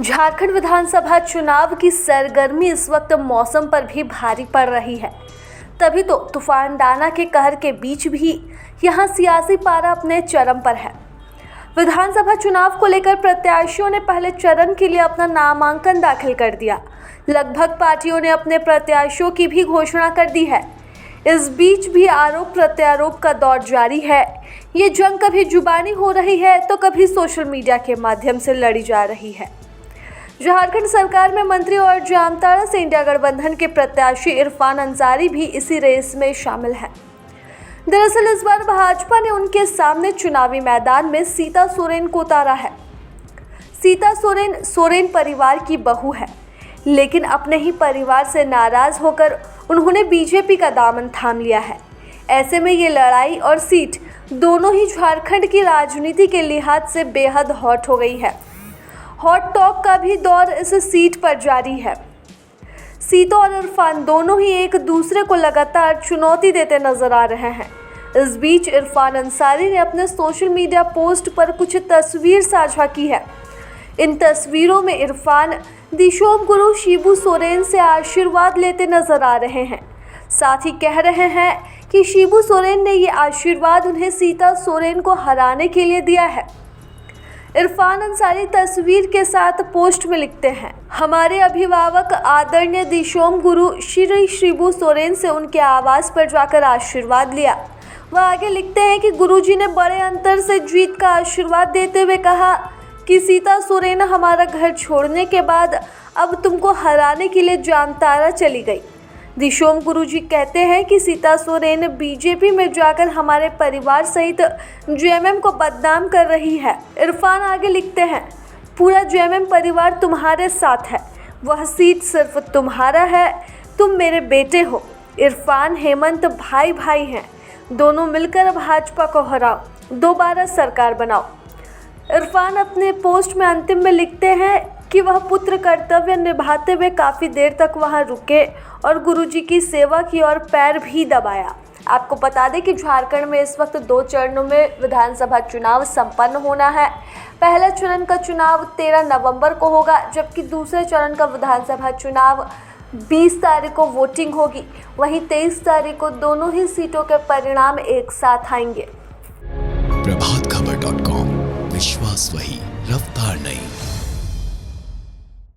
झारखंड विधानसभा चुनाव की सरगर्मी इस वक्त मौसम पर भी भारी पड़ रही है। तभी तो तूफान डाना के कहर के बीच भी यहां सियासी पारा अपने चरम पर है। विधानसभा चुनाव को लेकर प्रत्याशियों ने पहले चरण के लिए अपना नामांकन दाखिल कर दिया। लगभग पार्टियों ने अपने प्रत्याशियों की भी घोषणा कर दी है। इस बीच भी आरोप प्रत्यारोप का दौर जारी है। ये जंग कभी जुबानी हो रही है तो कभी सोशल मीडिया के माध्यम से लड़ी जा रही है। झारखंड सरकार में मंत्री और जामताड़ा से इंडिया गठबंधन के प्रत्याशी इरफान अंसारी भी इसी रेस में शामिल हैं। दरअसल इस बार भाजपा ने उनके सामने चुनावी मैदान में सीता सोरेन को उतारा है। सीता सोरेन परिवार की बहू है, लेकिन अपने ही परिवार से नाराज होकर उन्होंने बीजेपी का दामन थाम लिया है। ऐसे में ये लड़ाई और सीट दोनों ही झारखंड की राजनीति के लिहाज से बेहद हॉट हो गई है। हॉट टॉक का भी दौर इस सीट पर जारी है। सीता और इरफान दोनों ही एक दूसरे को लगातार चुनौती देते नजर आ रहे हैं। इस बीच इरफान अंसारी ने अपने सोशल मीडिया पोस्ट पर कुछ तस्वीर साझा की है। इन तस्वीरों में इरफान दिशोम गुरु शिबू सोरेन से आशीर्वाद लेते नजर आ रहे हैं। साथ ही कह रहे हैं कि शिबू सोरेन ने ये आशीर्वाद उन्हें सीता सोरेन को हराने के लिए दिया है। इरफान अंसारी तस्वीर के साथ पोस्ट में लिखते हैं, हमारे अभिभावक आदरणीय दिशोम गुरु श्री शिबू सोरेन से उनके आवास पर जाकर आशीर्वाद लिया। वह आगे लिखते हैं कि गुरुजी ने बड़े अंतर से जीत का आशीर्वाद देते हुए कहा कि सीता सोरेन हमारा घर छोड़ने के बाद अब तुमको हराने के लिए जामताड़ा चली गई। दिशोम गुरुजी कहते हैं कि सीता सोरेन बीजेपी में जाकर हमारे परिवार सहित जेएमएम को बदनाम कर रही है। इरफान आगे लिखते हैं, पूरा जेएमएम परिवार तुम्हारे साथ है, वह सीट सिर्फ तुम्हारा है, तुम मेरे बेटे हो। इरफान हेमंत भाई भाई हैं, दोनों मिलकर भाजपा को हराओ, दोबारा सरकार बनाओ। इरफान अपने पोस्ट में अंतिम में लिखते हैं कि वह पुत्र कर्तव्य निभाते हुए काफ़ी देर तक वहां रुके और गुरुजी की सेवा की और पैर भी दबाया। आपको बता दें कि झारखंड में इस वक्त 2 चरणों में विधानसभा चुनाव संपन्न होना है। पहले चरण का चुनाव 13 नवंबर को होगा, जबकि दूसरे चरण का विधानसभा चुनाव 20 तारीख को वोटिंग होगी। वहीं 23 तारीख को दोनों ही सीटों के परिणाम एक साथ आएंगे। प्रभात